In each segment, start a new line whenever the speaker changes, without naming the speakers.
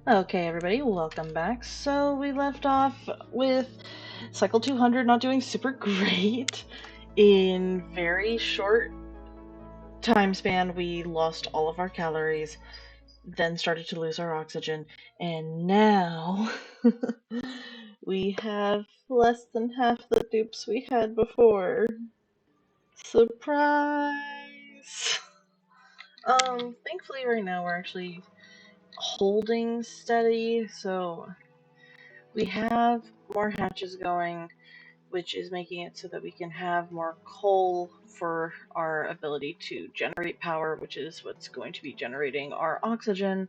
Okay, everybody, welcome back. So we left off with Cycle 200 not doing super great. In very short time span, we lost all of our calories, then started to lose our oxygen, and now we have less than half the dupes we had before. Surprise! Thankfully right now we're actually holding steady, so we have more hatches going, which is making it so that we can have more coal for our ability to generate power, which is what's going to be generating our oxygen.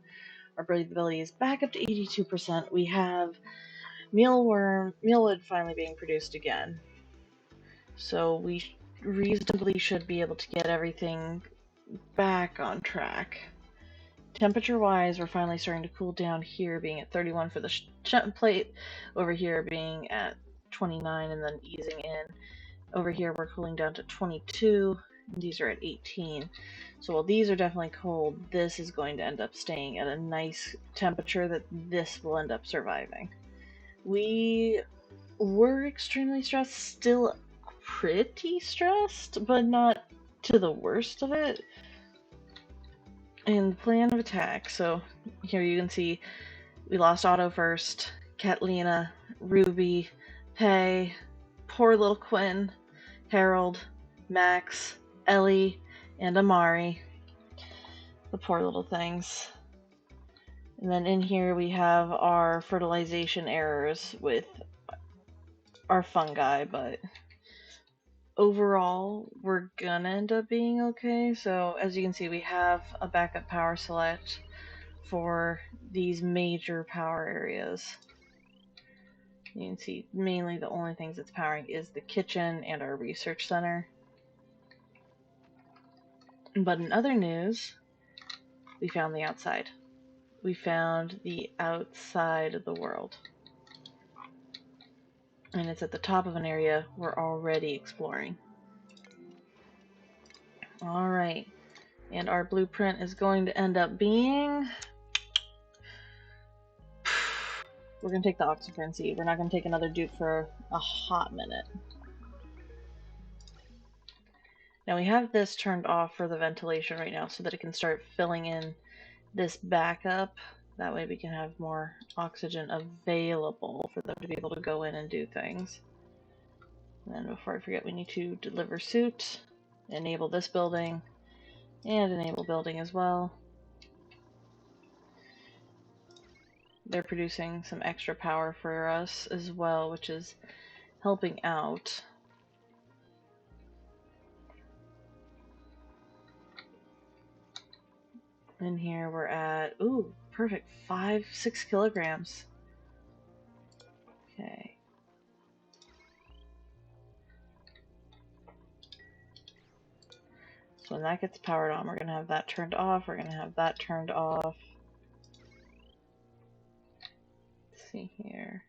Our breathability is back up to 82%. We have mealwood finally being produced again. So we reasonably should be able to get everything back on track. Temperature-wise, we're finally starting to cool down here, being at 31 for the plate, over here being at 29 and then easing in. Over here we're cooling down to 22, and these are at 18. So while these are definitely cold, this is going to end up staying at a nice temperature that this will end up surviving. We were extremely stressed, still pretty stressed, but not to the worst of it. And the plan of attack, so here you can see we lost Otto first, Catalina, Ruby, Pei, poor little Quinn, Harold, Max, Ellie, and Amari. The poor little things. And then in here we have our fertilization errors with our fungi, but overall we're gonna end up being okay. So as you can see, we have a backup power select for these major power areas. You can see mainly the only things it's powering is the kitchen and our research center. But in other news, we found the outside. We found the outside of the world. And it's at the top of an area we're already exploring. Alright, and our blueprint is going to end up being... We're going to take the Oxygen Seed. We're not going to take another dupe for a hot minute. Now we have this turned off for the ventilation right now so that it can start filling in this backup. That way we can have more oxygen available for them to be able to go in and do things. And then before I forget, we need to deliver suit, enable this building, and enable building as well. They're producing some extra power for us as well, which is helping out. In here we're at, ooh, perfect, 6 kilograms. Okay. So when that gets powered on, we're going to have that turned off, we're going to have that turned off. Let's see here.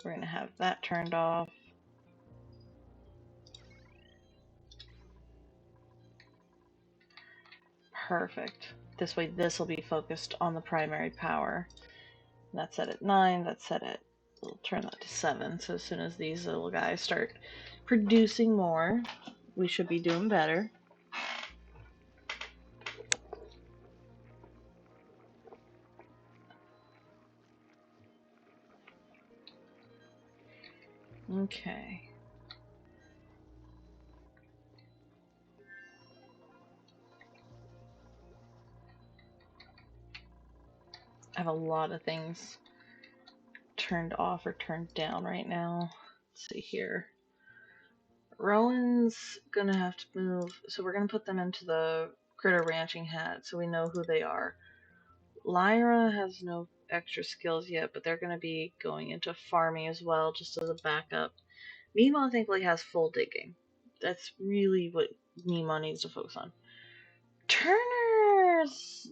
We're going to have that turned off. Perfect. This way this will be focused on the primary power. That's set at 9, that's set at, we'll turn that to 7, so as soon as these little guys start producing more, we should be doing better. Okay. I have a lot of things turned off or turned down right now. Let's see here. Rowan's gonna have to move, so we're gonna put them into the critter ranching hat so we know who they are. Lyra has no extra skills yet, but they're gonna be going into farming as well, just as a backup. Nemo thankfully has full digging. That's really what Nemo needs to focus on. Turner's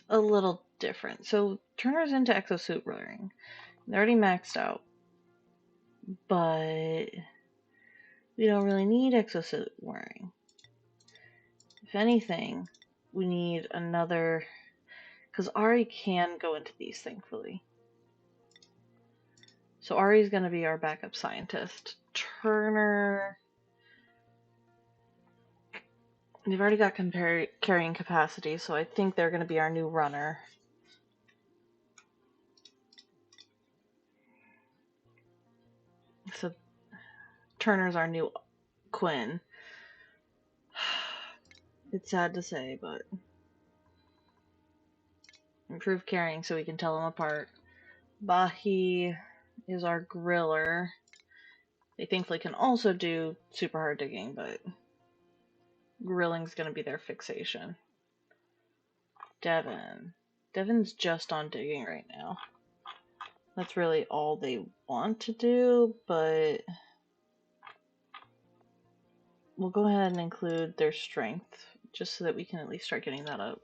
a little different. So Turner's into exosuit wearing. They're already maxed out, but we don't really need exosuit wearing. If anything, we need another Because Ari can go into these, thankfully. So Ari's going to be our backup scientist. Turner... They've already got carrying capacity, so I think they're going to be our new runner. So Turner's our new Quinn. It's sad to say, but improved carrying so we can tell them apart. Bahi is our griller. They thankfully can also do super hard digging, but grilling's going to be their fixation. Devon's just on digging right now. That's really all they want to do, but we'll go ahead and include their strength just so that we can at least start getting that up.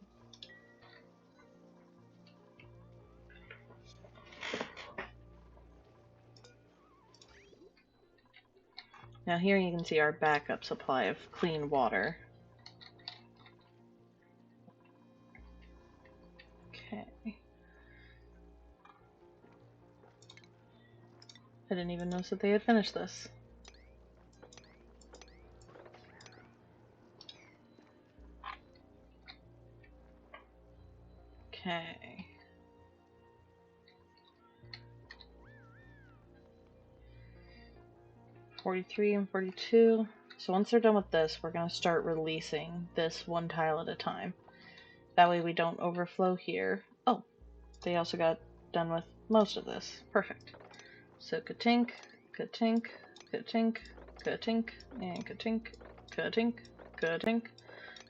Now here you can see our backup supply of clean water. Okay. I didn't even notice that they had finished this. Okay. $43 and $42. So once they're done with this, we're going to start releasing this one tile at a time. That way we don't overflow here. Oh, they also got done with most of this. Perfect. So ka-tink, ka-tink, ka-tink, ka-tink, and ka-tink, ka-tink, ka-tink,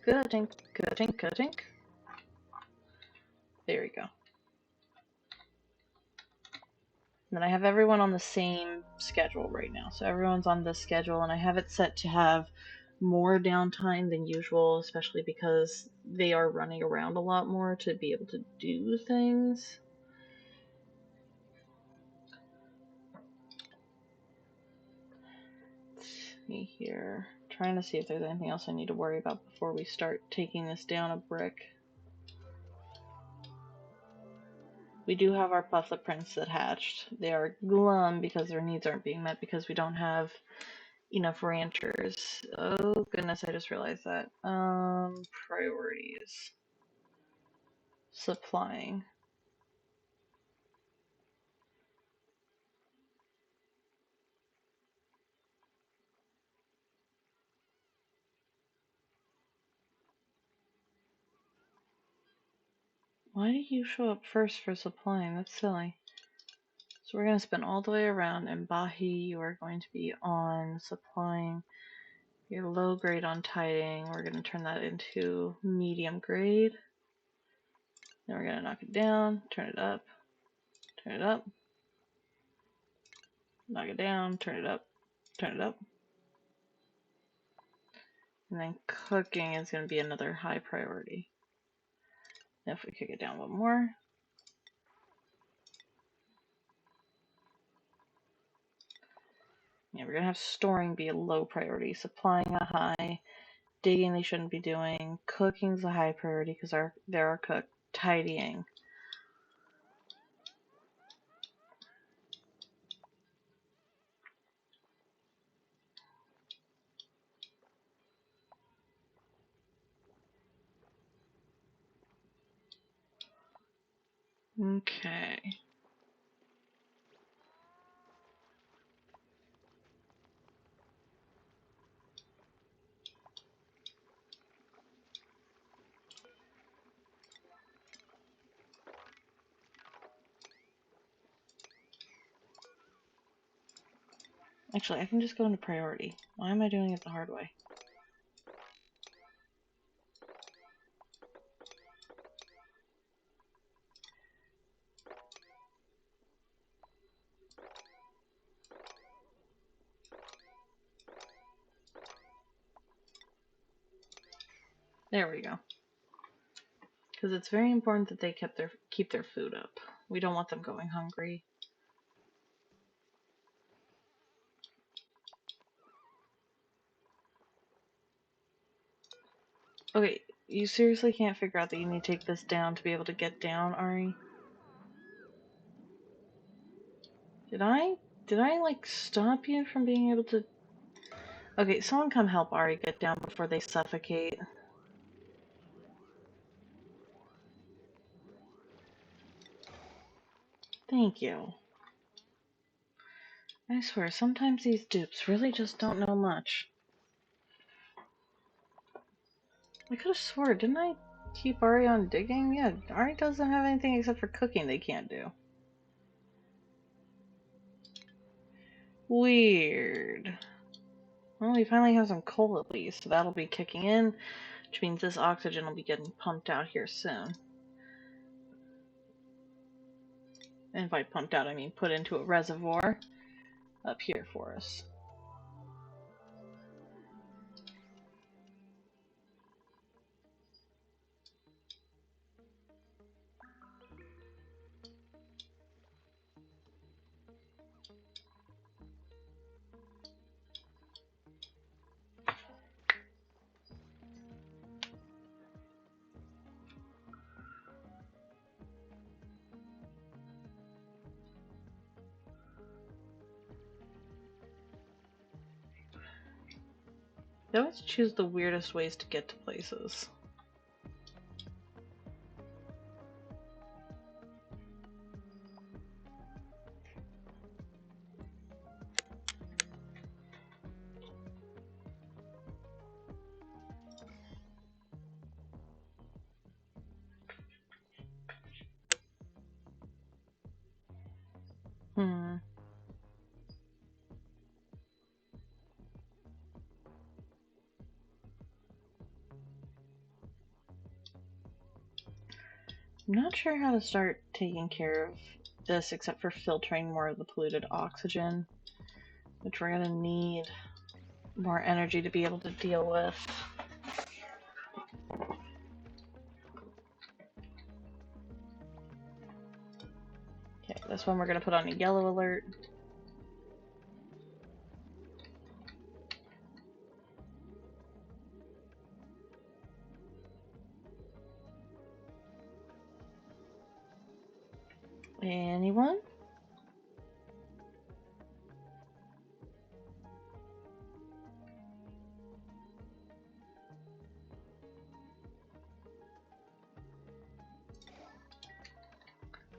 ka-tink, ka-tink, ka-tink. There we go. And then I have everyone on the same schedule right now. So everyone's on this schedule, and I have it set to have more downtime than usual, especially because they are running around a lot more to be able to do things. Let's see here. Trying to see if there's anything else I need to worry about before we start taking this down a brick. We do have our Pufflet prints that hatched. They are glum because their needs aren't being met because we don't have enough ranchers. Oh goodness, I just realized that. Priorities. Supplying. Why do you show up first for supplying? That's silly. So we're going to spin all the way around, and Bahi, you are going to be on supplying. Your low grade on tiding, we're going to turn that into medium grade. Then we're going to knock it down, turn it up, knock it down, turn it up. And then cooking is going to be another high priority. If we kick it down one more. Yeah, we're going to have storing be a low priority, supplying a high, digging they shouldn't be doing, cooking's a high priority because they're our cook, tidying. Okay. Actually, I can just go into priority. Why am I doing it the hard way? There we go. Because it's very important that they keep their food up. We don't want them going hungry. Okay, You seriously can't figure out that you need to take this down to be able to get down, Ari? Did I like stop you from being able to? Okay, someone come help Ari get down before they suffocate. Thank you. I swear, sometimes these dupes really just don't know much. I could have swore, didn't I keep Ari on digging? Yeah, Ari doesn't have anything except for cooking they can't do. Weird. Well, we finally have some coal at least, so that'll be kicking in, which means this oxygen will be getting pumped out here soon. And by pumped out, I mean put into a reservoir up here for us. They always choose the weirdest ways to get to places. Hmm. I'm not sure how to start taking care of this except for filtering more of the polluted oxygen, which we're gonna need more energy to be able to deal with. Okay, this one we're gonna put on a yellow alert. Anyone?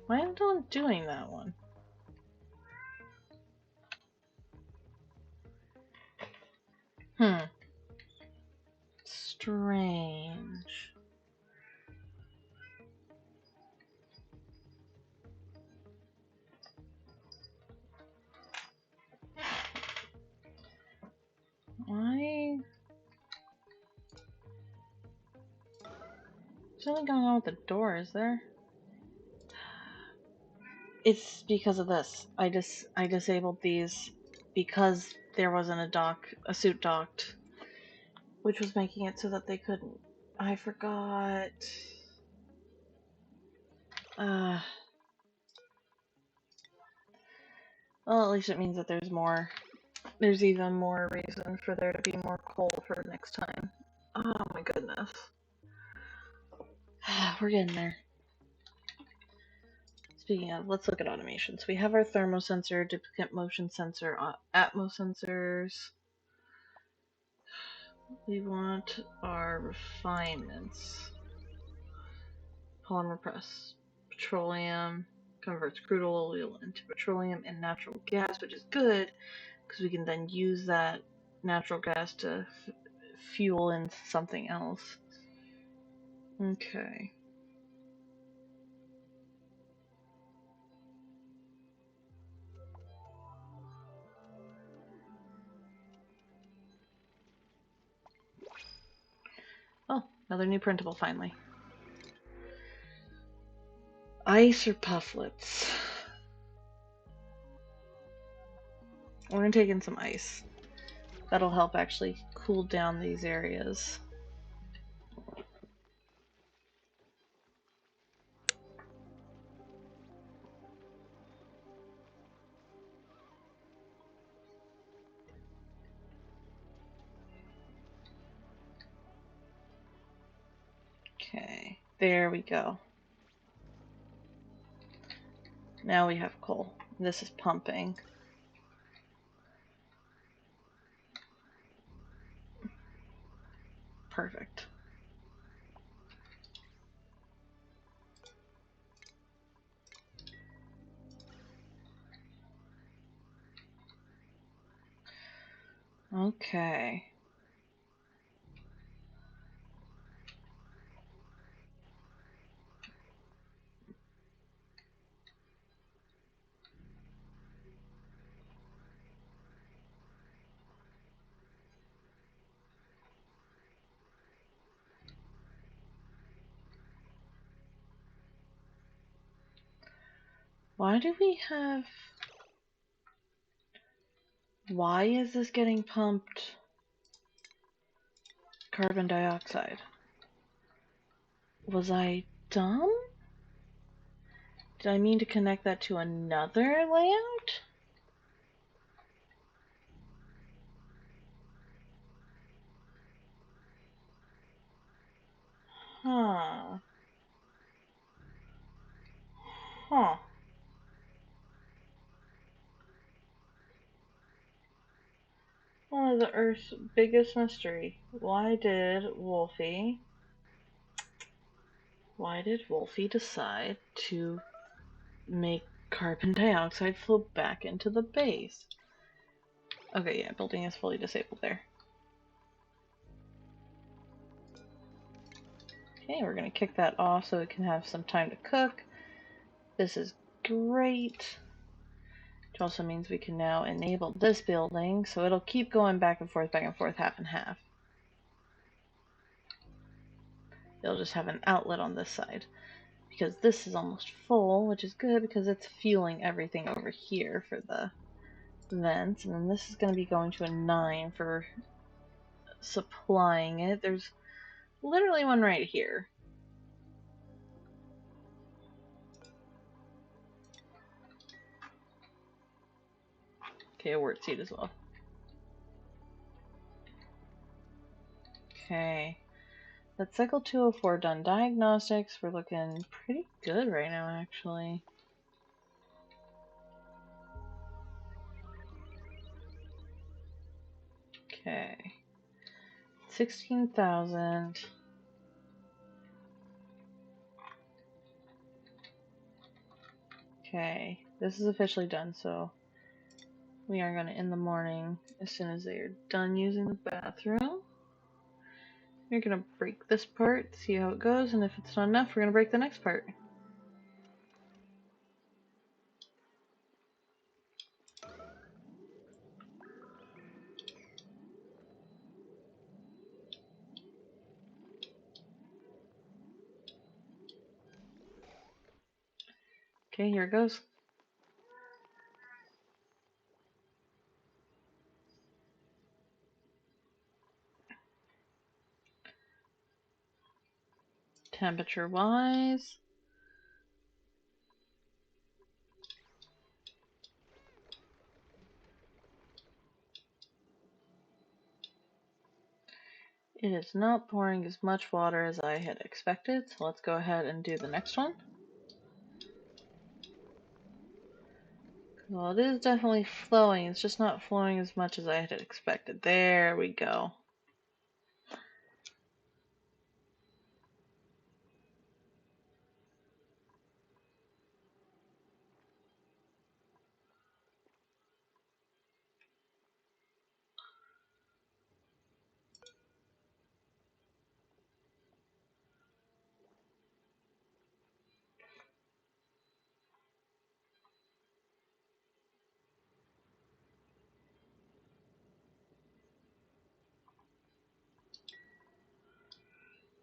Why am I not doing that one? Strange. Why? There's nothing going on with the door, is there? It's because of this. I disabled these because there wasn't a suit docked, which was making it so that they couldn't. I forgot. Well, at least it means that there's even more reason for there to be more coal for next time. Oh my goodness. We're getting there. Speaking of, let's look at automations. We have our thermosensor, duplicate motion sensor, atmos sensors. We want our refinements. Polymer press. Petroleum converts crude oil into petroleum and natural gas, which is good because we can then use that natural gas to fuel in something else. Okay. Oh, another new printable finally. Ice or pufflets? We're gonna take in some ice. That'll help actually cool down these areas. There we go. Now we have coal. This is pumping. Perfect. Okay. Why do we have... Why is this getting pumped carbon dioxide? Was I dumb? Did I mean to connect that to another layout? Huh. Huh. One of the Earth's biggest mystery. Why did Wolfie decide to make carbon dioxide flow back into the base? Okay, yeah, building is fully disabled there. Okay, we're gonna kick that off so it can have some time to cook. This is great. Which also means we can now enable this building, so it'll keep going back and forth, half and half. It'll just have an outlet on this side. Because this is almost full, which is good because it's fueling everything over here for the vents. And then this is going to be going to a 9 for supplying it. There's literally one right here. Okay, a wort seed as well. Okay. That's cycle 204 done. Diagnostics, we're looking pretty good right now, actually. Okay. 16,000. Okay. This is officially done, so we are going to end the morning as soon as they are done using the bathroom. We're going to break this part, see how it goes, and if it's not enough, we're going to break the next part. Okay, here it goes. Temperature-wise, it is not pouring as much water as I had expected, so let's go ahead and do the next one. Well, it is definitely flowing, it's just not flowing as much as I had expected. There we go.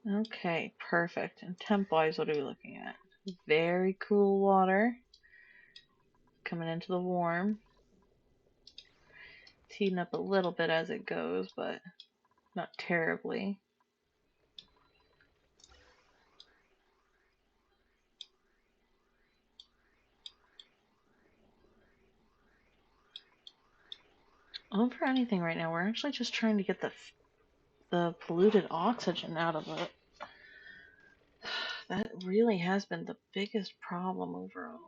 Okay, perfect. And temp-wise, what are we looking at? Very cool water. Coming into the warm. It's heating up a little bit as it goes, but not terribly. Over anything right now, we're actually just trying to get the polluted oxygen out of it. that really has been the biggest problem overall.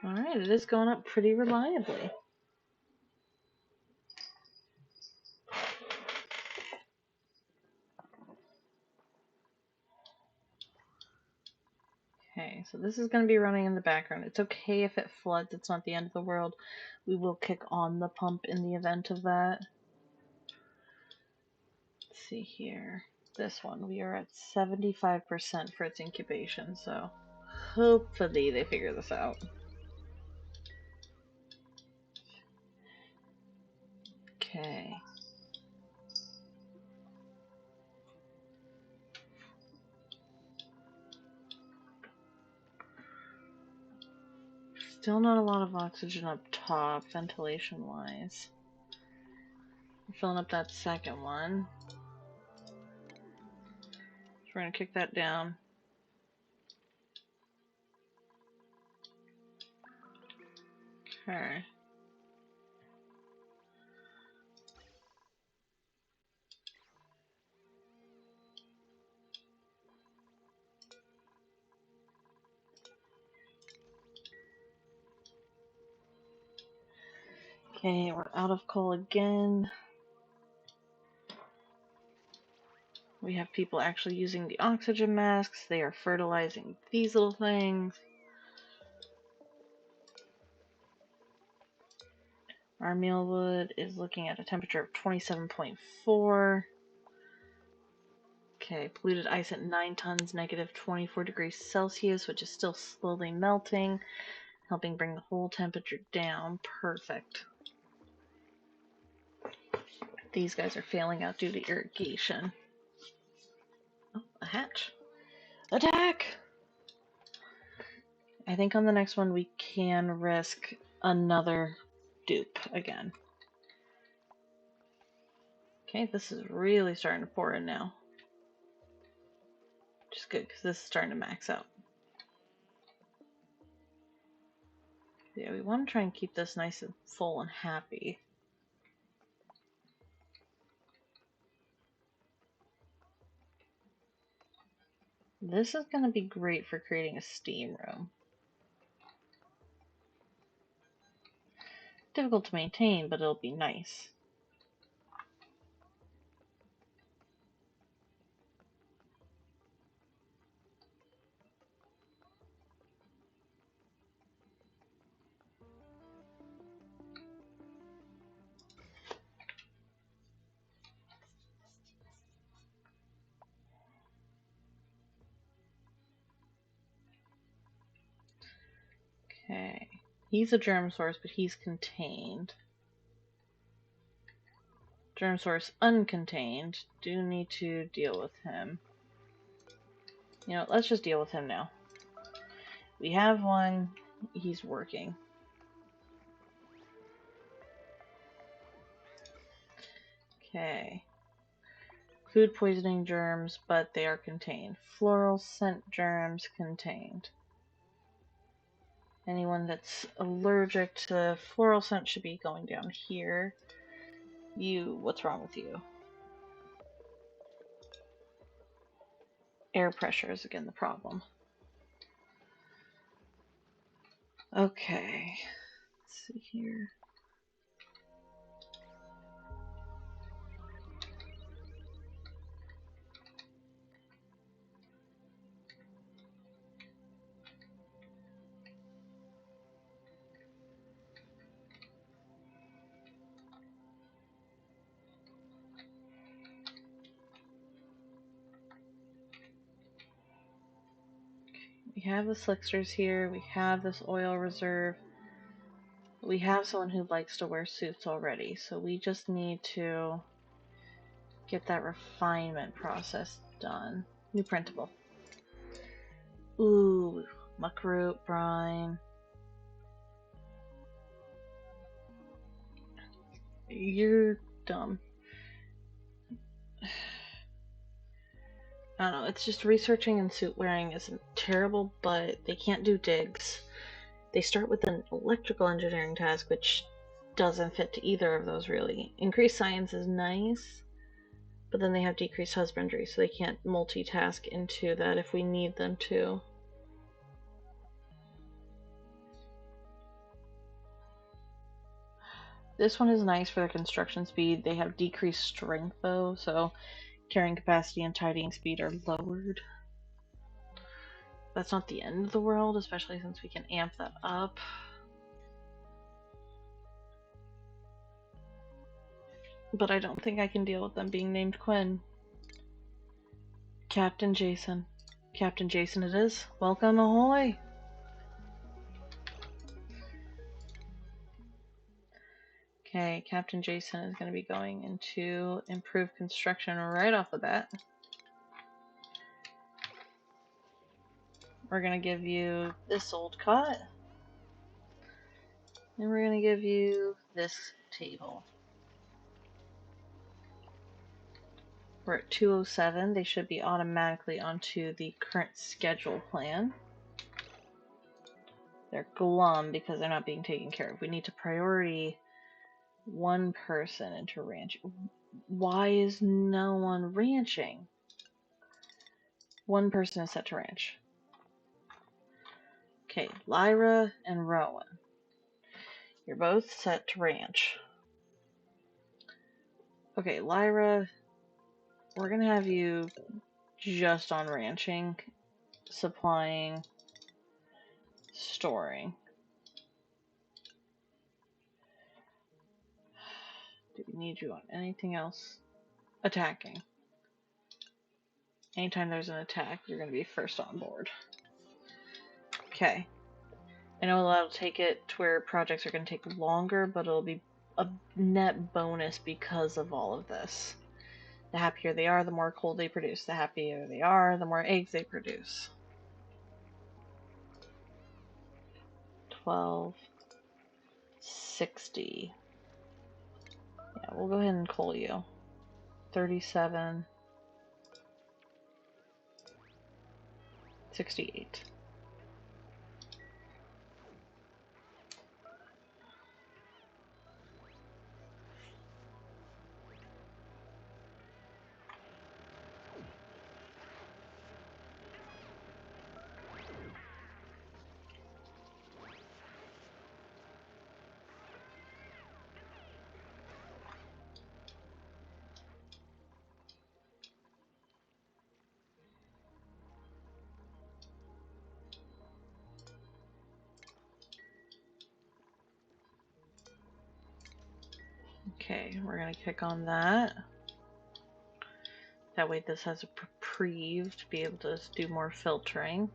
Alright, it is going up pretty reliably. Okay, so this is going to be running in the background. It's okay if it floods, it's not the end of the world. We will kick on the pump in the event of that. Let's see here. This one, we are at 75% for its incubation, so hopefully they figure this out. Okay. Still not a lot of oxygen up top, ventilation-wise. I'm filling up that second one. So we're going to kick that down. Okay. Okay, we're out of coal again. We have people actually using the oxygen masks. They are fertilizing these little things. Our mealwood is looking at a temperature of 27.4. Okay, polluted ice at 9 tons, negative 24 degrees Celsius, which is still slowly melting, helping bring the whole temperature down. Perfect. These guys are failing out due to irrigation. Oh, a hatch. Attack! I think on the next one we can risk another dupe again. Okay, this is really starting to pour in now. Which is good, because this is starting to max out. Yeah, we want to try and keep this nice and full and happy. This is going to be great for creating a steam room. Difficult to maintain, but it'll be nice. Okay. He's a germ source, but he's contained. Germ source uncontained. Do need to deal with him. You know, let's just deal with him now. We have one. He's working. Okay. Food poisoning germs, but they are contained. Floral scent germs contained. Anyone that's allergic to floral scent should be going down here. You, what's wrong with you? Air pressure is again the problem. Okay. Let's see here. We have the slicksters here. We have this oil reserve. We have someone who likes to wear suits already, so we just need to get that refinement process done. New printable. Ooh, muckroot brine. You're dumb. I don't know, it's just researching and suit wearing isn't terrible, but they can't do digs. They start with an electrical engineering task, which doesn't fit to either of those really. Increased science is nice, but then they have decreased husbandry, so they can't multitask into that if we need them to. This one is nice for their construction speed. They have decreased strength though, so carrying capacity and tidying speed are lowered. That's not the end of the world, especially since we can amp that up. But I don't think I can deal with them being named Quinn. Captain Jason. Captain Jason it is. Welcome ahoy! Okay, Captain Jason is going to be going into improved construction right off the bat. We're going to give you this old cot. And we're going to give you this table. We're at 207. They should be automatically onto the current schedule plan. They're glum because they're not being taken care of. We need to priority one person into ranch. Why is no one ranching? One person is set to ranch. Okay, Lyra and Rowan. You're both set to ranch. Okay, Lyra, we're gonna have you just on ranching, supplying, storing. Do we need you on anything else? Attacking. Anytime there's an attack, you're gonna be first on board. Okay. I know that'll take it to where projects are gonna take longer, but it'll be a net bonus because of all of this. The happier they are, the more coal they produce. The happier they are, the more eggs they produce. 12, 60. Yeah, we'll go ahead and coal you. 37, 68. Okay, we're gonna click on that. That way this has a reprieve to be able to do more filtering.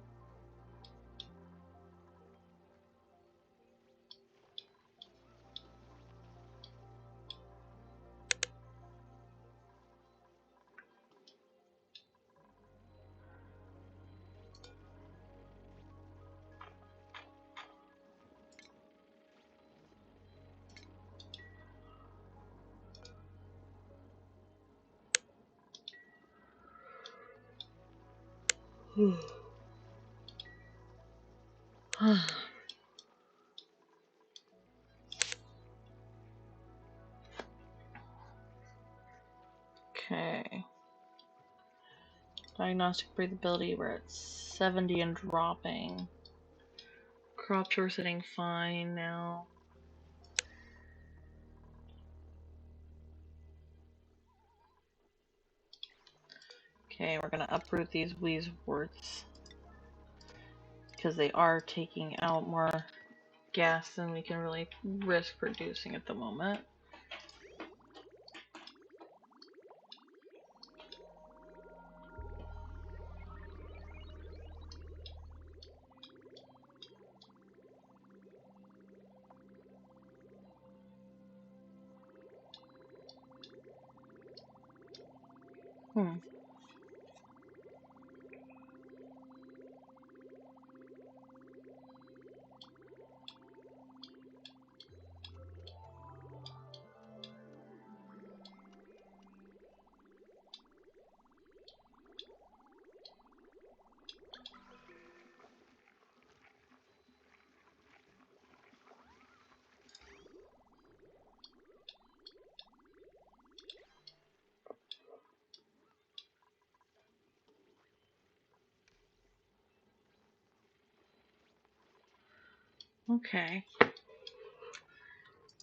Okay. Diagnostic breathability, we're at 70 and dropping. Crops are sitting fine now. Okay, we're gonna uproot these Wheezeworts because they are taking out more gas than we can really risk producing at the moment. Okay.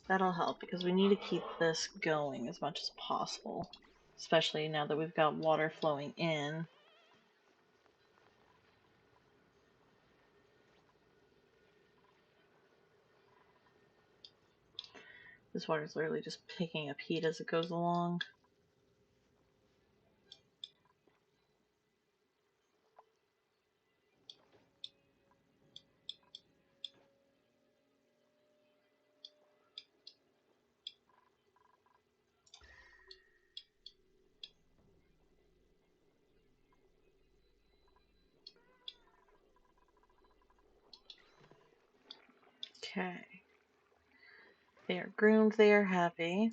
That'll help because we need to keep this going as much as possible. Especially now that we've got water flowing in. This water is literally just picking up heat as it goes along. Okay. They are groomed, they are happy.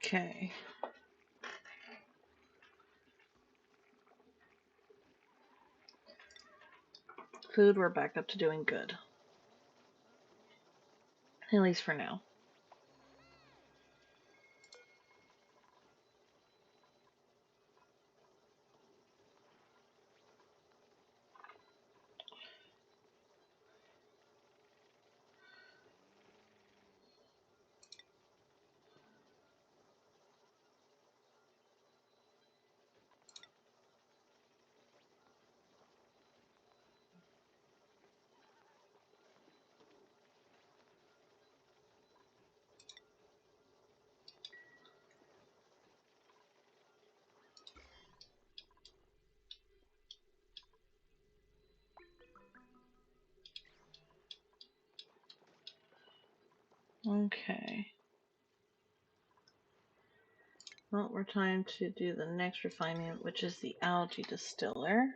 Okay. Food, we're back up to doing good. At least for now. Okay. Well, we're time to do the next refinement, which is the algae distiller.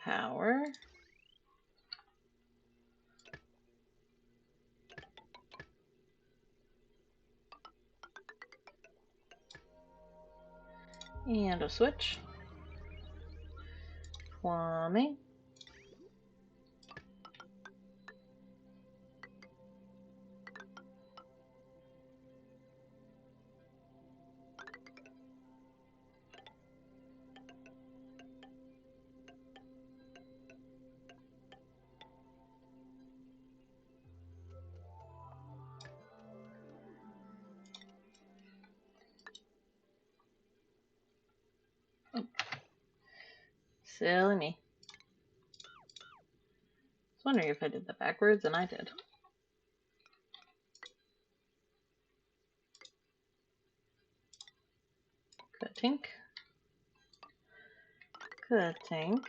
Power. And a switch. Plumbing. Silly me. I was wondering if I did that backwards, and I did. Good tink. Good tink.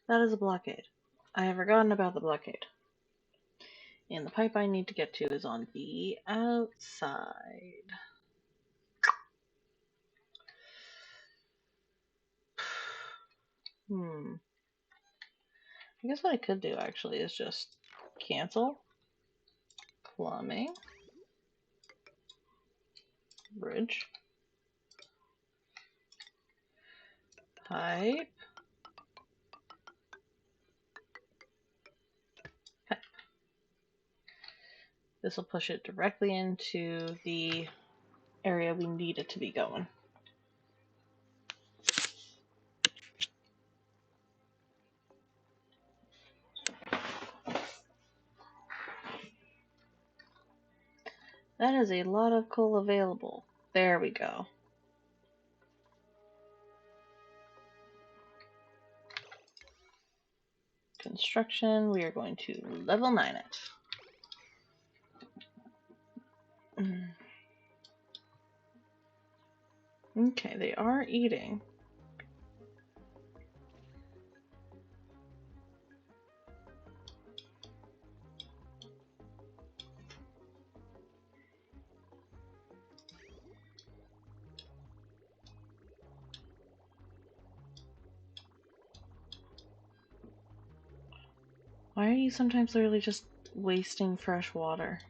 That is a blockade. I have forgotten about the blockade. And the pipe I need to get to is on the outside. I guess what I could do actually is just cancel plumbing, bridge, pipe, pipe. This will push it directly into the area we need it to be going. That is a lot of coal available. There we go. Construction, we are going to level 9 it. Okay, they are eating. Why are you sometimes literally just wasting fresh water?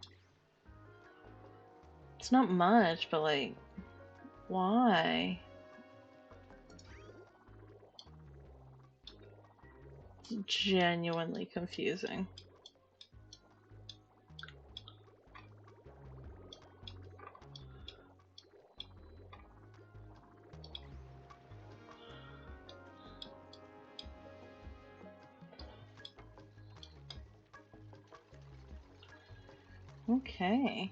It's not much, but like, why? It's genuinely confusing. Okay.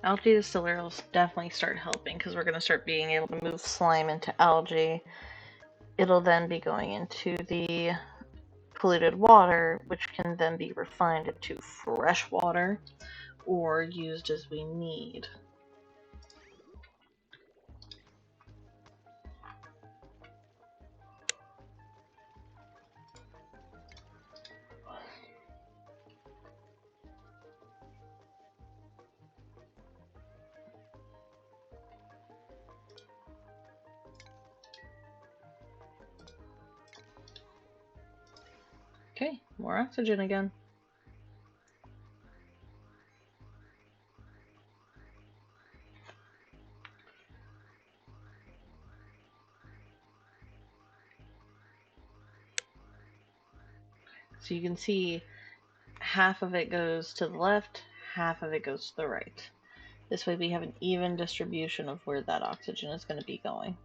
Algae distillery will definitely start helping because we're going to start being able to move slime into algae. It'll then be going into the polluted water, which can then be refined into fresh water or used as we need. Okay, more oxygen again. So you can see half of it goes to the left, half of it goes to the right. This way we have an even distribution of where that oxygen is going to be going.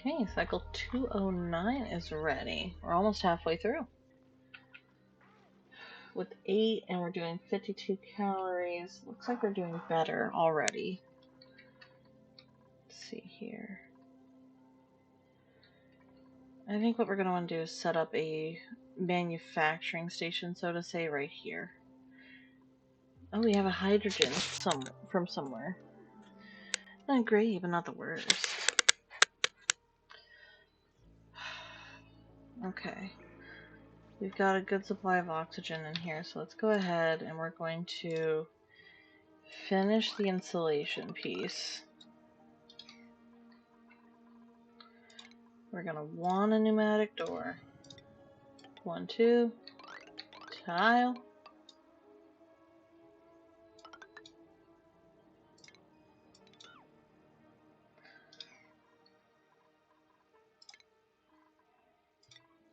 Okay, cycle 209 is ready. We're almost halfway through. With 8 and we're doing 52 calories. Looks like we're doing better already. Let's see here. I think what we're going to want to do is set up a manufacturing station, so to say, right here. Oh, we have a hydrogen from somewhere. Not great, but not the worst. Okay. We've got a good supply of oxygen in here, so let's go ahead and we're going to finish the insulation piece. We're going to want a pneumatic door. 1, 2, tile.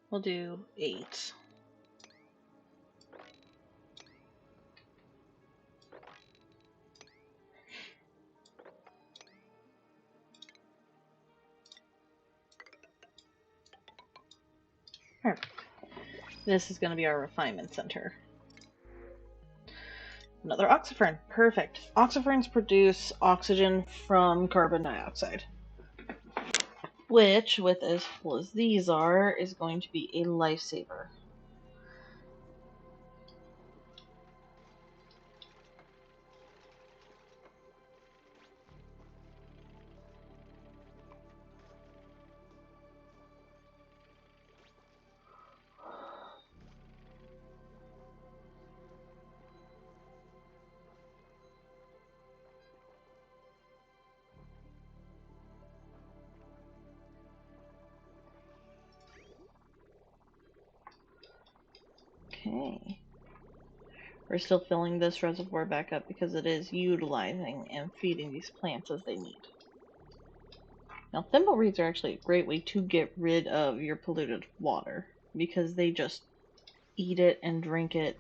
We'll do 8. Perfect. This is going to be our refinement center. Another oxyfern. Perfect. Oxyferns produce oxygen from carbon dioxide, which, with as full as these are, is going to be a lifesaver. Okay. We're still filling this reservoir back up because it is utilizing and feeding these plants as they need. Now, thimbleweeds are actually a great way to get rid of your polluted water because they just eat it and drink it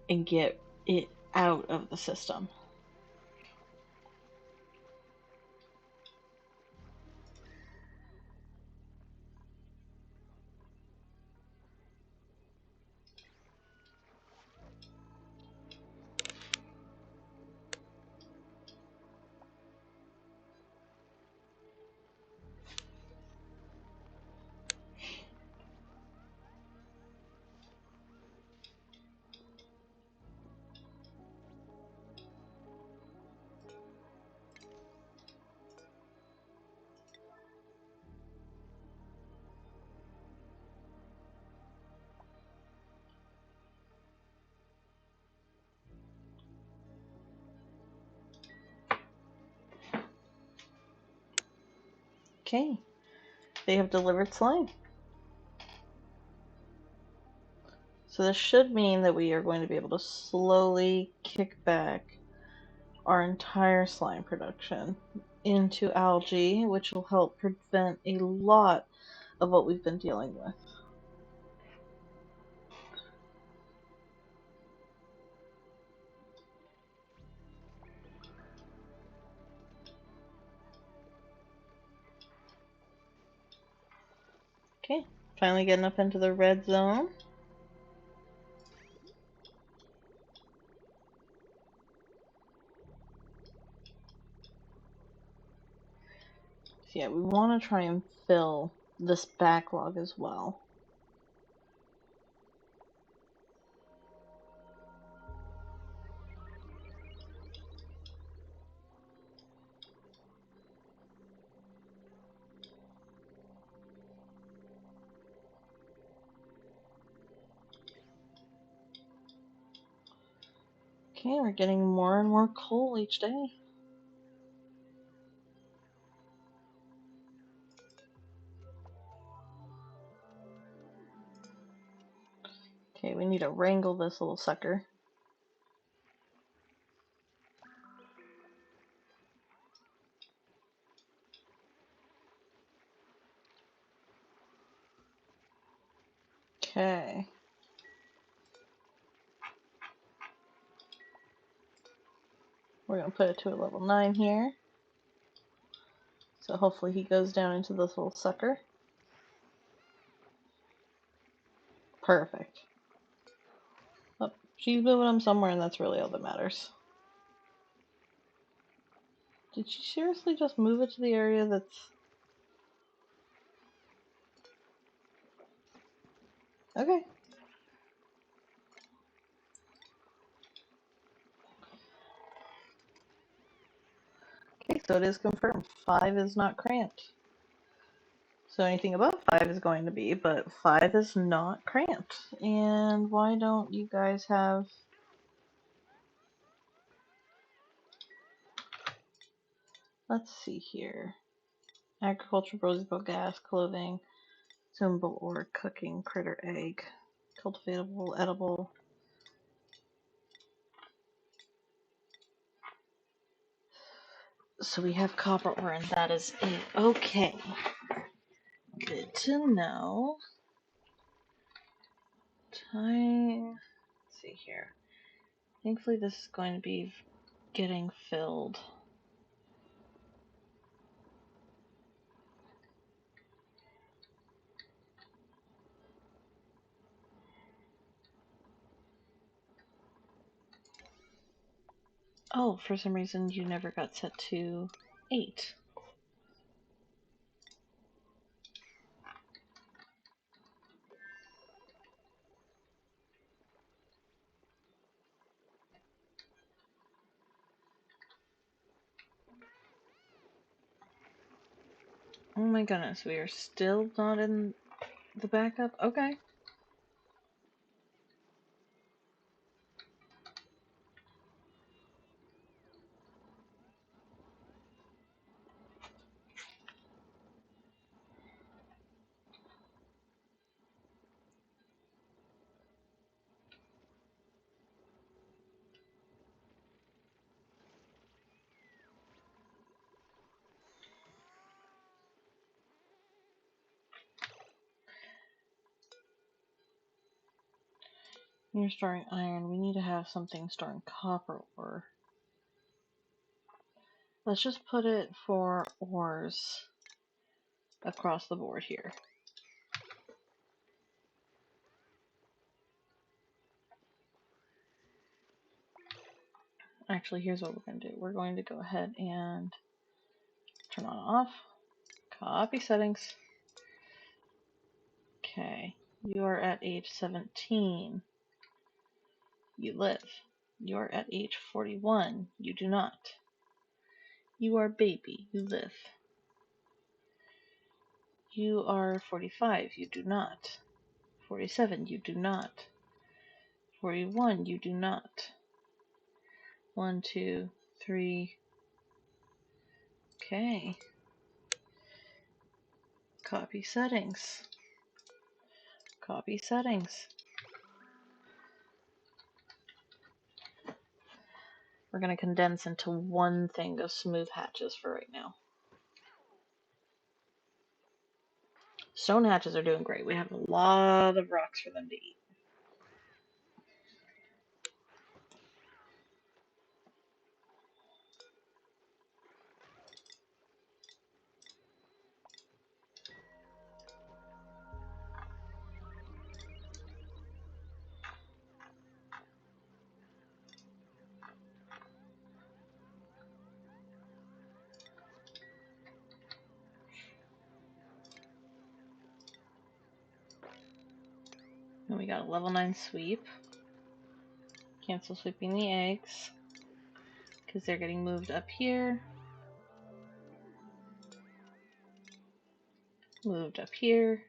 and get it out of the system. Okay, they have delivered slime. So this should mean that we are going to be able to slowly kick back our entire slime production into algae, which will help prevent a lot of what we've been dealing with. Okay, finally getting up into the red zone. So yeah, we want to try and fill this backlog as well. Okay, we're getting more and more coal each day. Okay, we need to wrangle this little sucker. Okay. We're going to put it to a level 9 here. So hopefully he goes down into this little sucker. Perfect. Oh, she's moving him somewhere, and that's really all that matters. Did she seriously just move it to the area that's... Okay. Okay, so it is confirmed. 5 is not cramped. So anything above 5 is going to be, but 5 is not cramped. And why don't you guys have... Let's see here. Agriculture, rosable gas, clothing, consumable ore, cooking, critter egg, cultivatable, edible. So we have copper ore, and that is it. Okay. Good to know. Time. Let's see here. Thankfully, this is going to be getting filled. Oh, for some reason you never got set to 8. Oh my goodness, we are still not in the backup? Okay. You're storing iron. We need to have something storing copper ore. Let's just put it for ores across the board here. Actually, here's what we're going to do. We're going to go ahead and turn on off. Copy settings. Okay. You are at age 17. You live. You are at age 41. You do not. You are baby. You live. You are 45. You do not. 47. You do not. 41. You do not. 1, 2, 3. Okay. Copy settings. Copy settings. We're going to condense into one thing of smooth hatches for right now. Stone hatches are doing great. We have a lot of rocks for them to eat. And we got a level 9 sweep. Cancel sweeping the eggs, because they're getting moved up here. Moved up here.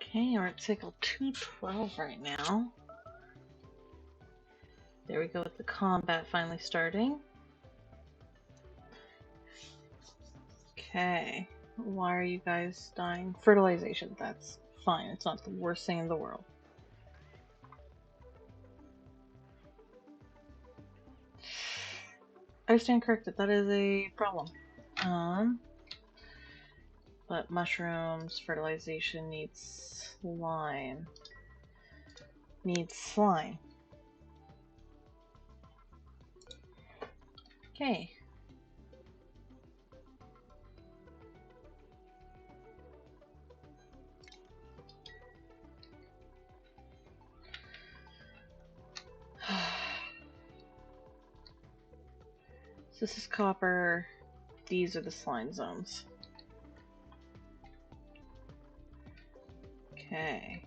Okay, we're at cycle 212 right now. There we go with the combat finally starting. Okay, why are you guys dying? Fertilization, that's fine. It's not the worst thing in the world. I stand corrected, that is a problem. But mushrooms, fertilization needs slime. Needs slime. Okay. So this is copper. These are the slime zones. Okay.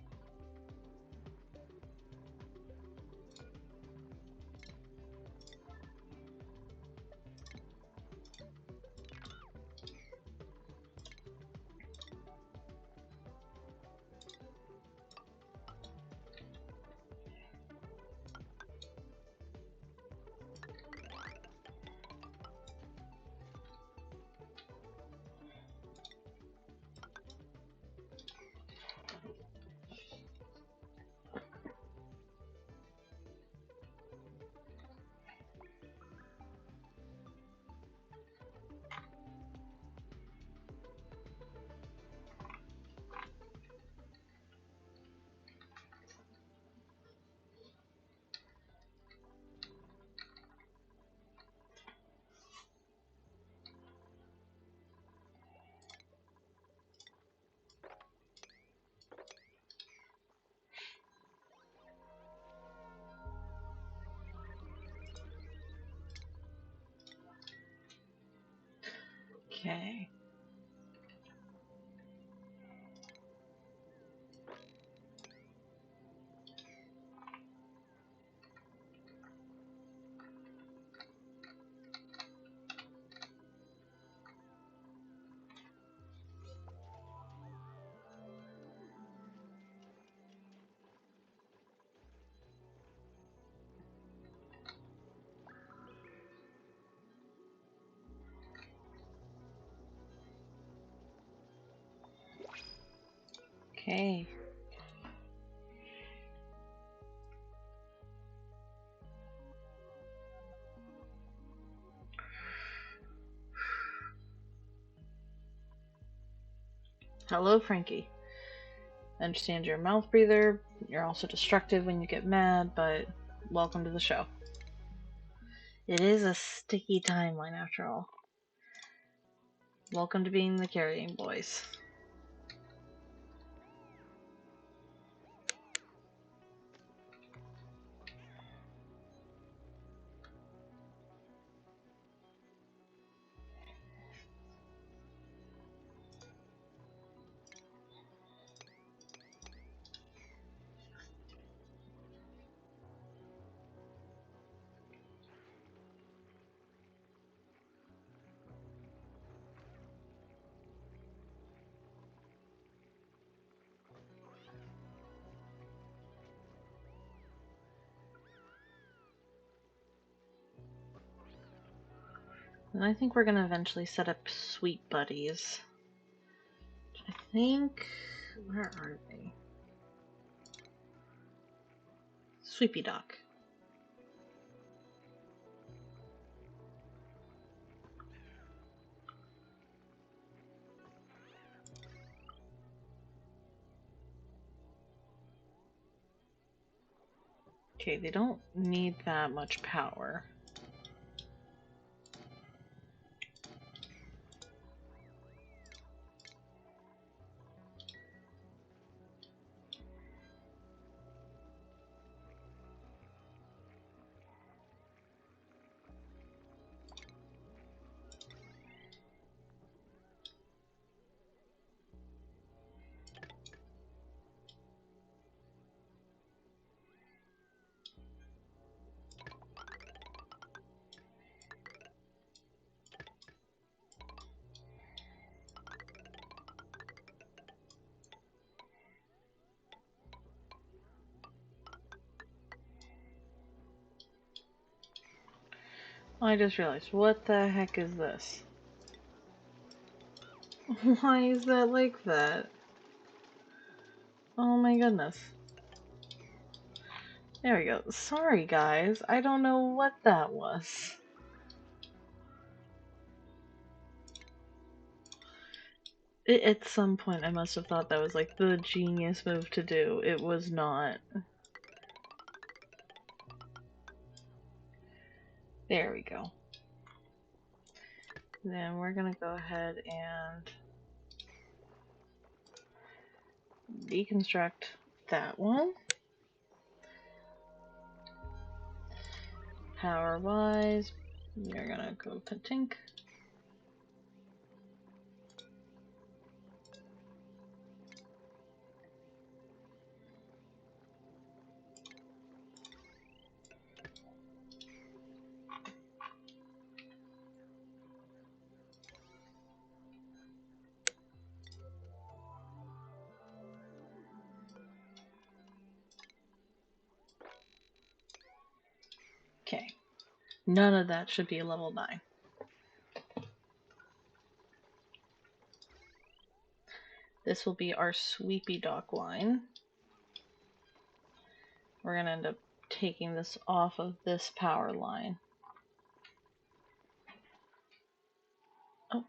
Okay. Okay. Hello, Frankie. I understand you're a mouth breather. You're also destructive when you get mad, but welcome to the show. It is a sticky timeline after all. Welcome to being the carrying boys. And I think we're gonna eventually set up sweet buddies. I think... where are they? Sweepy Doc. Okay, they don't need that much power. I just realized, what the heck is this? Why is that like that? Oh my goodness. There we go. Sorry guys, I don't know what that was. At some point I must have thought that was like the genius move to do. It was not. There we go. Then we're gonna go ahead and deconstruct that one. Power wise, we're gonna go Patink. Okay. None of that should be a level 9. This will be our Sweepy Dock line. We're going to end up taking this off of this power line. Oh.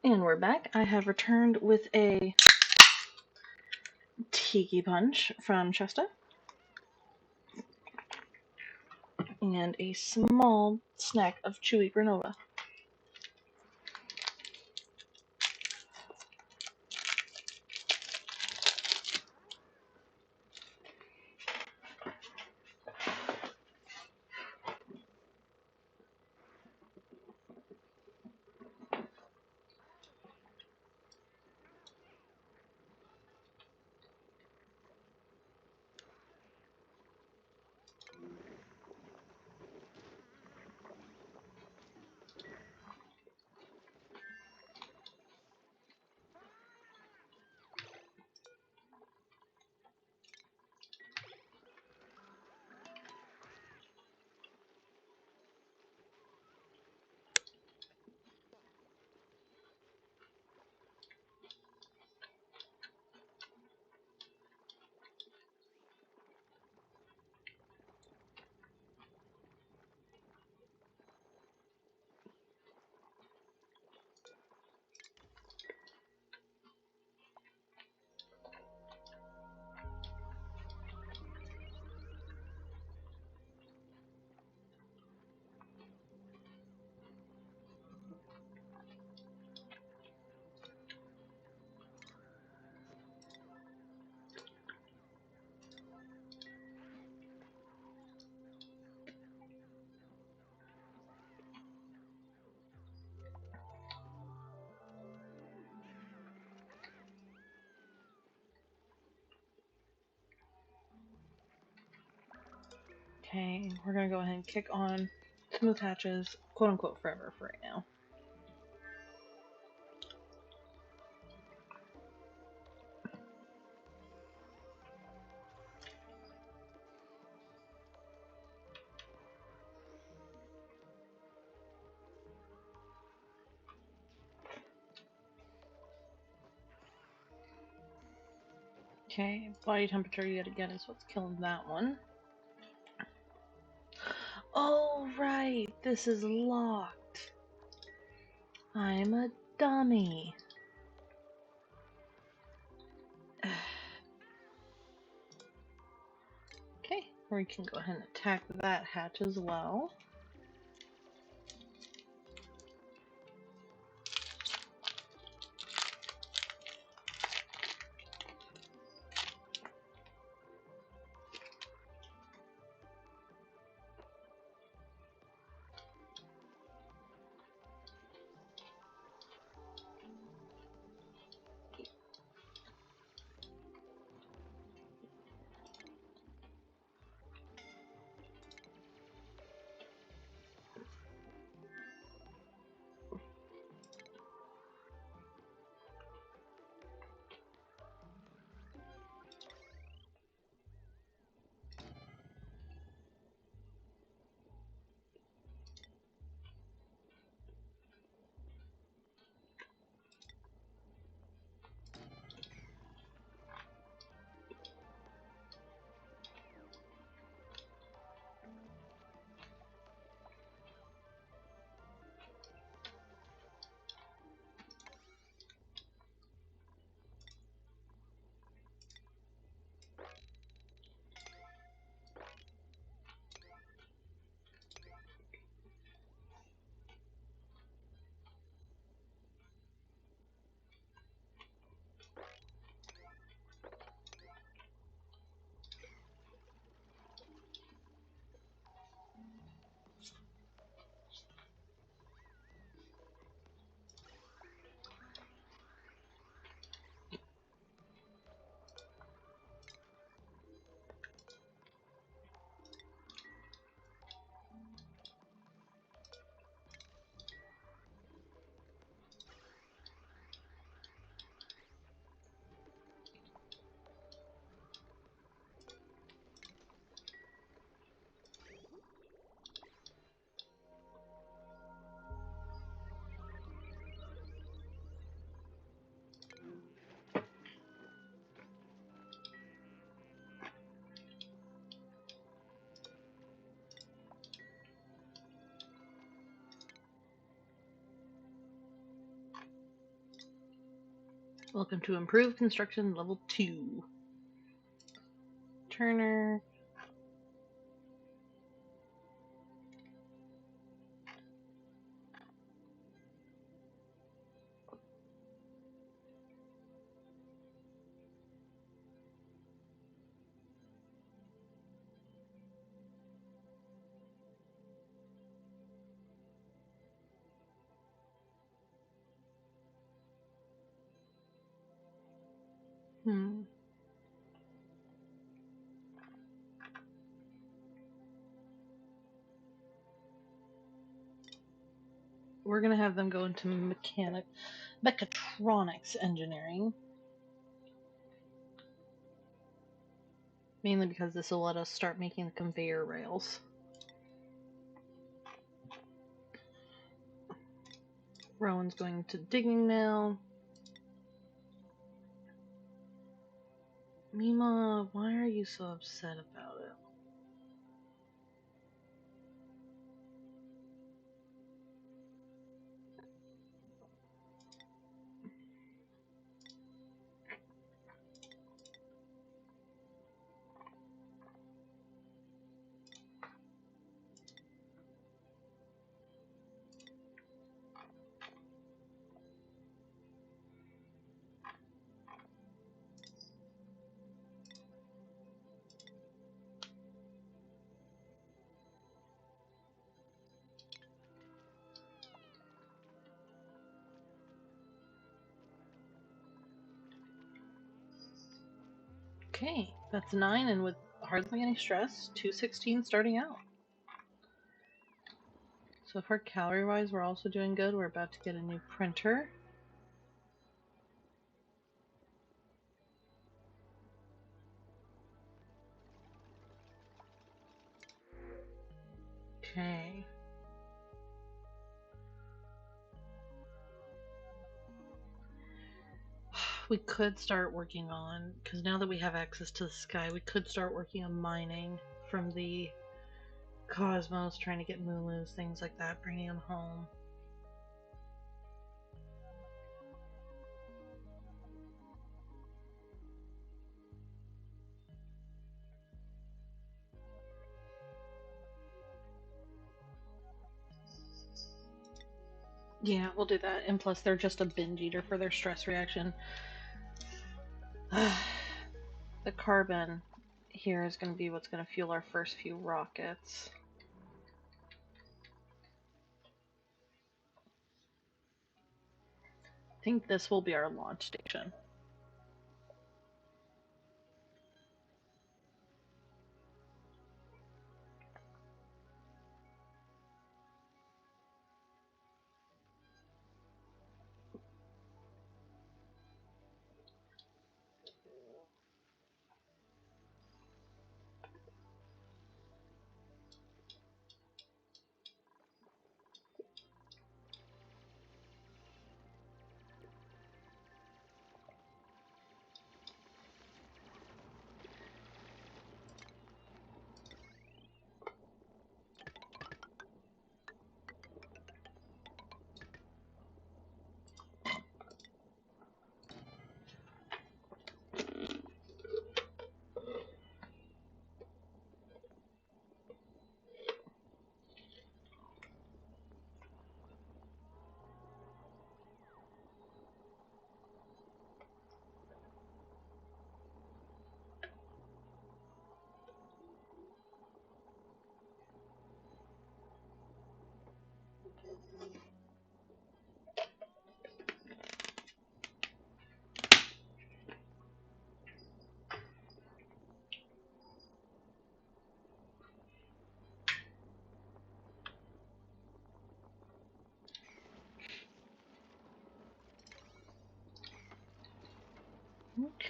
And we're back. I have returned with a Tiki Punch from Shasta and a small snack of chewy granola. Okay, we're gonna go ahead and kick on Smooth Hatches, quote unquote, forever for right now. Okay, body temperature yet again is what's killing that one. Oh, right, this is locked. I'm a dummy. Okay, we can go ahead and attack that hatch as well. Welcome to Improved Construction Level 2. Turner. We're going to have them go into mechatronics engineering. Mainly because this will let us start making the conveyor rails. Rowan's going to digging now. Mima, why are you so upset about it? Okay, that's 9, and with hardly any stress, 216 starting out. So far, calorie-wise, we're also doing good. We're about to get a new printer. Okay. We could start working on, because now that we have access to the sky, we could start working on mining from the cosmos, trying to get Moolus, things like that, bringing them home. Yeah, we'll do that. And plus, they're just a binge eater for their stress reaction. The carbon here is going to be what's going to fuel our first few rockets. I think this will be our launch station.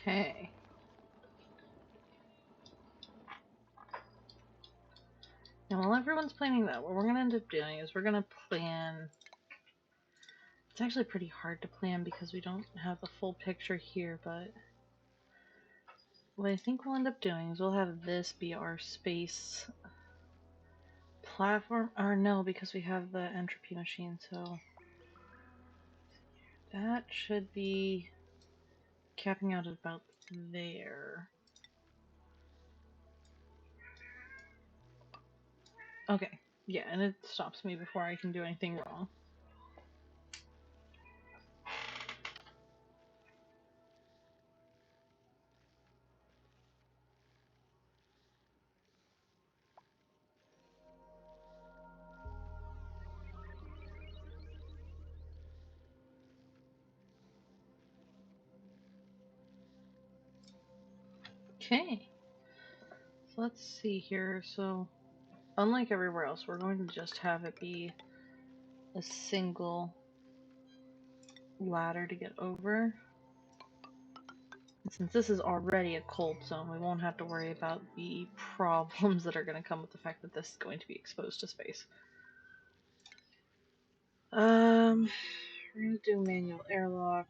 Okay. Now, while everyone's planning that, what we're going to end up doing is we're going to plan. It's actually pretty hard to plan because we don't have the full picture here, but what I think we'll end up doing is we'll have this be our space platform. Or no, because we have the entropy machine, so that should be capping out at about there. Okay, yeah, and it stops me before I can do anything wrong. Okay, so let's see here. So, unlike everywhere else, we're going to just have it be a single ladder to get over. And since this is already a cold zone, we won't have to worry about the problems that are going to come with the fact that this is going to be exposed to space. We're going to do manual airlock.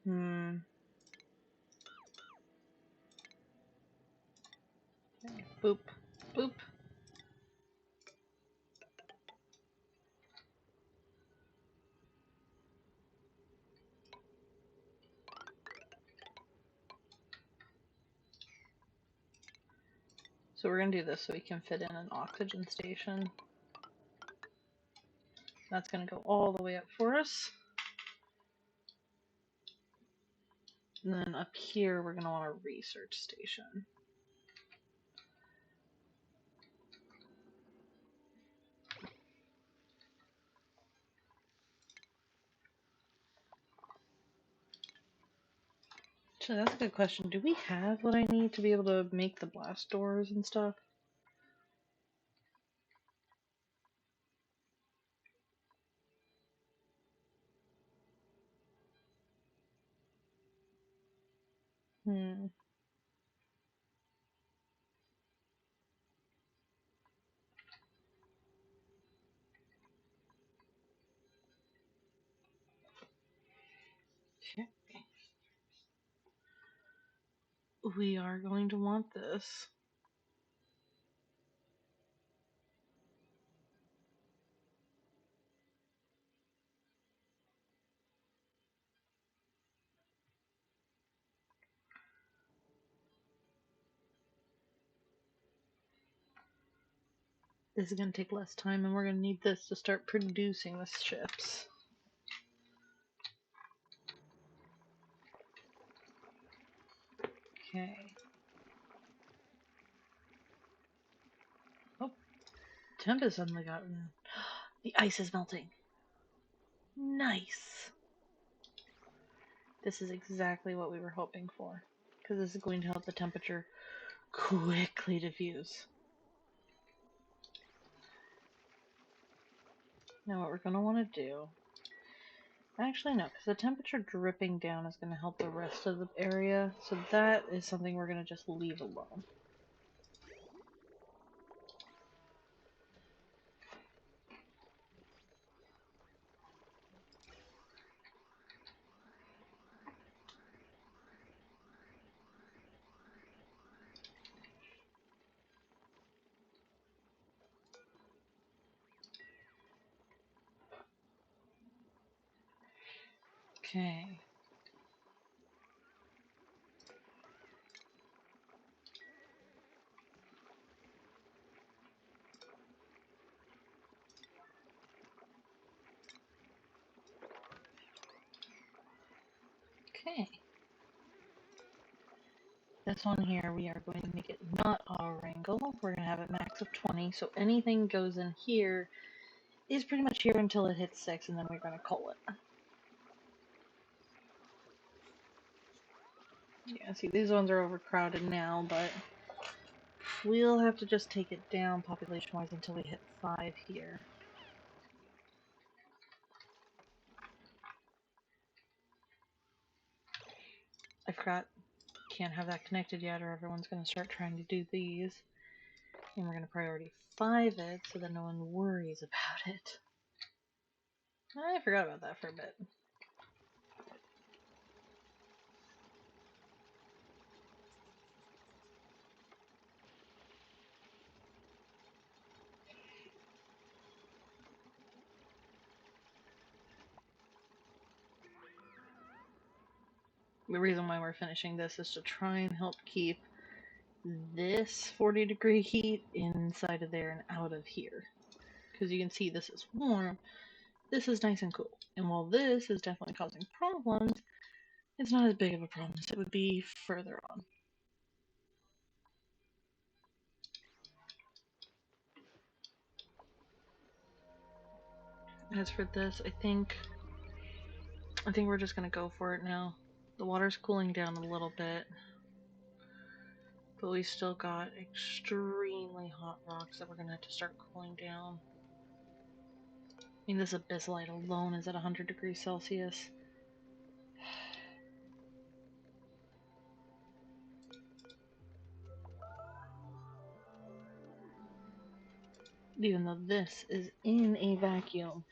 Okay, boop, boop. So we're going to do this so we can fit in an oxygen station. That's going to go all the way up for us. And then up here, we're going to want a research station. So that's a good question. Do we have what I need to be able to make the blast doors and stuff? Hmm. Okay. We are going to want this. This is going to take less time, and we're going to need this to start producing the ships. Okay. Oh, temp has suddenly gotten... The ice is melting. Nice. This is exactly what we were hoping for, because this is going to help the temperature quickly diffuse. Now what we're going to want to do... Actually, no, because the temperature dripping down is going to help the rest of the area, so that is something we're going to just leave alone. Okay. Okay. This one here, we are going to make it not auto-wrangle. We're going to have it max of 20, so anything goes in here is pretty much here until it hits 6, and then we're going to cull it. Yeah, see, these ones are overcrowded now, but we'll have to just take it down population-wise until we hit 5 here. I forgot, can't have that connected yet or everyone's going to start trying to do these. And we're going to priority 5 it so that no one worries about it. I forgot about that for a bit. the reason why we're finishing this is to try and help keep this 40-degree heat inside of there and out of here. Because you can see this is warm, this is nice and cool. And while this is definitely causing problems, it's not as big of a problem as it would be further on. As for this, I think we're just gonna go for it now. The water's cooling down a little bit, but we still got extremely hot rocks that we're gonna have to start cooling down. I mean, this abyssalite alone is at 100 degrees Celsius. Even though this is in a vacuum,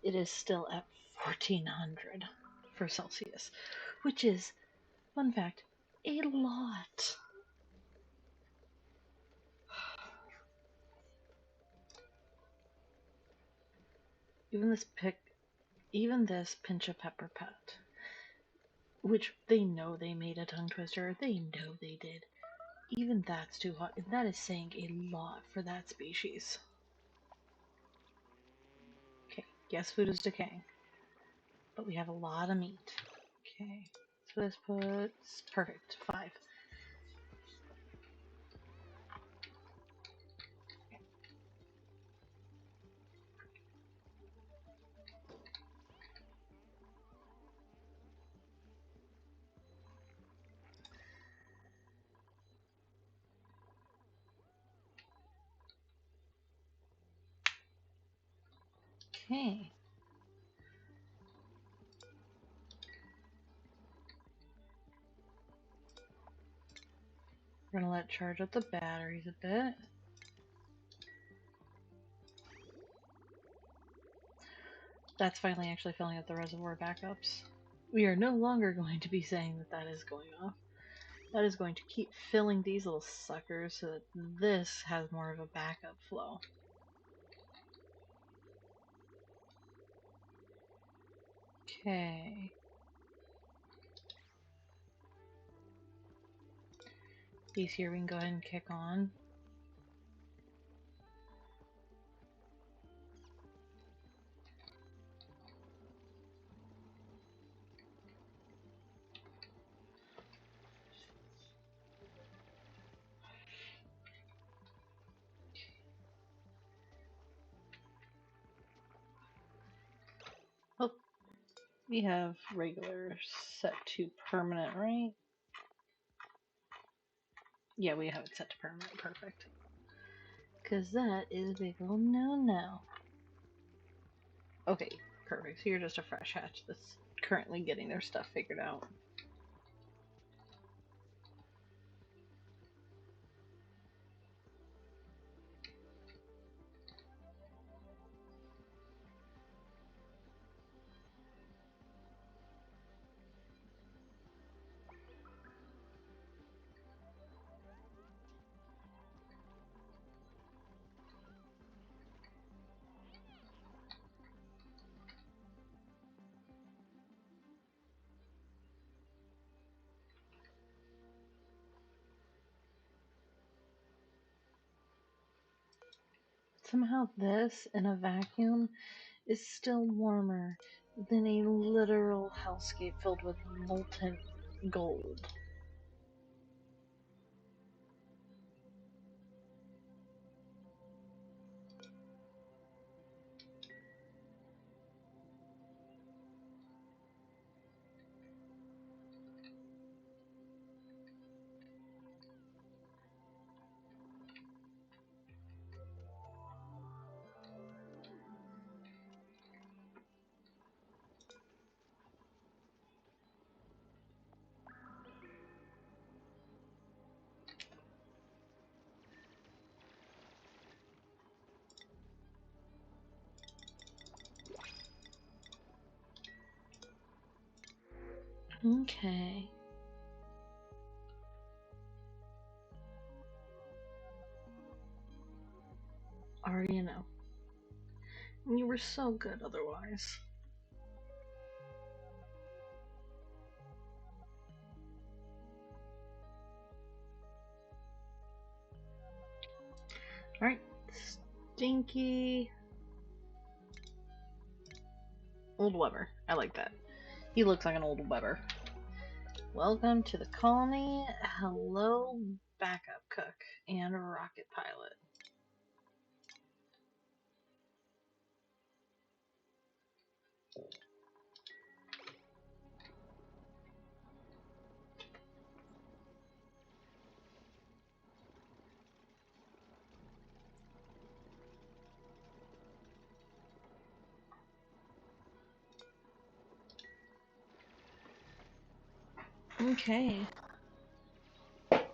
it is still at 1400 for Celsius, which is, fun fact, a lot. Even this pinch of pepper pet, which they know they made a tongue twister, they know they did. Even that's too hot, and that is saying a lot for that species. Okay, yes, food is decaying, but we have a lot of meat. Okay, so this puts, perfect, 5. Okay. We're gonna let it charge up the batteries a bit. That's finally actually filling up the reservoir backups. We are no longer going to be saying that that is going off. That is going to keep filling these little suckers so that this has more of a backup flow. Okay. These here we can go ahead and kick on. Oh, we have regular set to permanent, right? Yeah, we have it set to permanent. Perfect. Because that is a big old no-no. Okay, perfect. So you're just a fresh hatch that's currently getting their stuff figured out. Somehow this in a vacuum is still warmer than a literal hellscape filled with molten gold. Okay. Already know. You were so good otherwise. Alright, Stinky Old Weber. I like that. He looks like an old Weber. Welcome to the colony. Hello, backup cook and rocket pilot. Okay.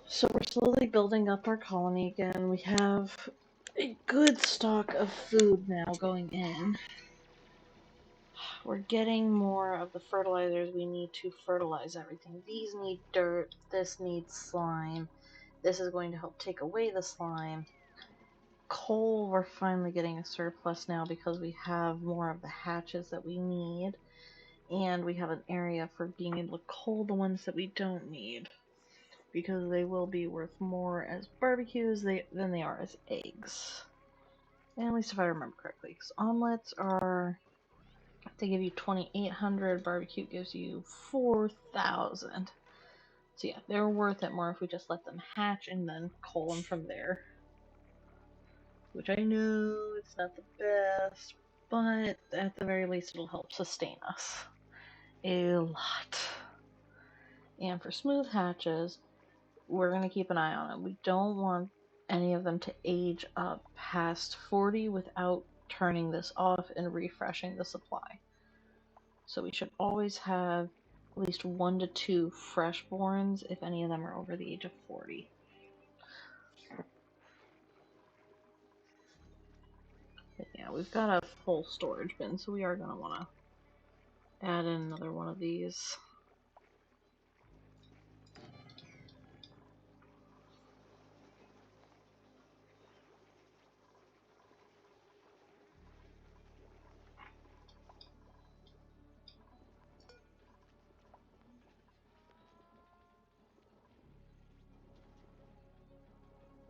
So we're slowly building up our colony again. We have a good stock of food now going in. We're getting more of the fertilizers we need to fertilize everything. These need dirt, this needs slime. This is going to help take away the slime. Coal, we're finally getting a surplus now because we have more of the hatches that we need. And we have an area for being able to cull the ones that we don't need, because they will be worth more as barbecues than they are as eggs. And at least if I remember correctly, because omelets are, they give you 2,800, barbecue gives you 4,000. So yeah, they're worth it more if we just let them hatch and then cull them from there. Which I know it's not the best, but at the very least it'll help sustain us a lot. And for smooth hatches, we're going to keep an eye on them. We don't want any of them to age up past 40 without turning this off and refreshing the supply. So we should always have at least 1 to 2 freshborns if any of them are over the age of 40. But yeah, we've got a full storage bin, so we are going to want to add in another one of these.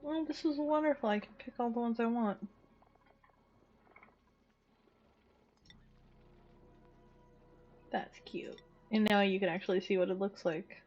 Well, this is wonderful. I can pick all the ones I want. That's cute. And now you can actually see what it looks like.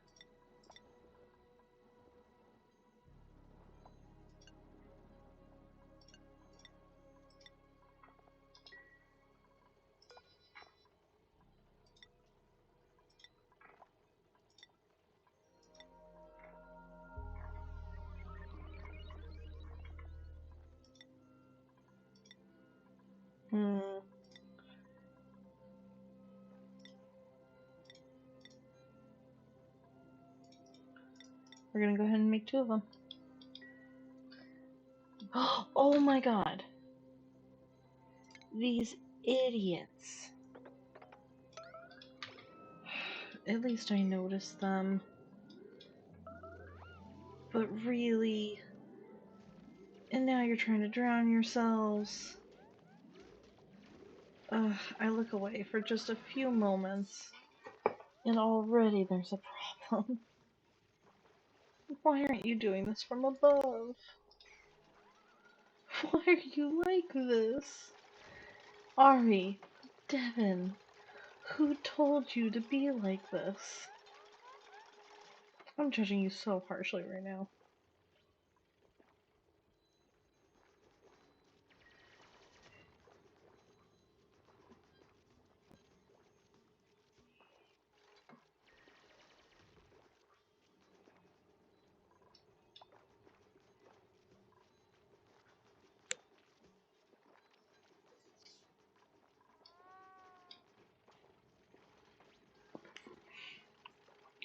We're gonna go ahead and make 2 of them. Oh my god. These idiots. At least I noticed them. But really... And now you're trying to drown yourselves. I look away for just a few moments, and already there's a problem. Why aren't you doing this from above? Why are you like this? Ari, Devin, who told you to be like this? I'm judging you so harshly right now.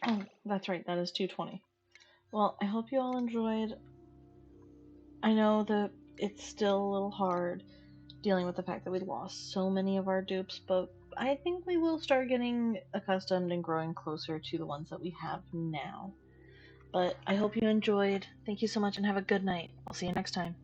Oh, that's right, that is 220. Well, I hope you all enjoyed. I know that it's still a little hard dealing with the fact that we lost so many of our dupes, but I think we will start getting accustomed and growing closer to the ones that we have now. But I hope you enjoyed. Thank you so much and have a good night. I'll see you next time.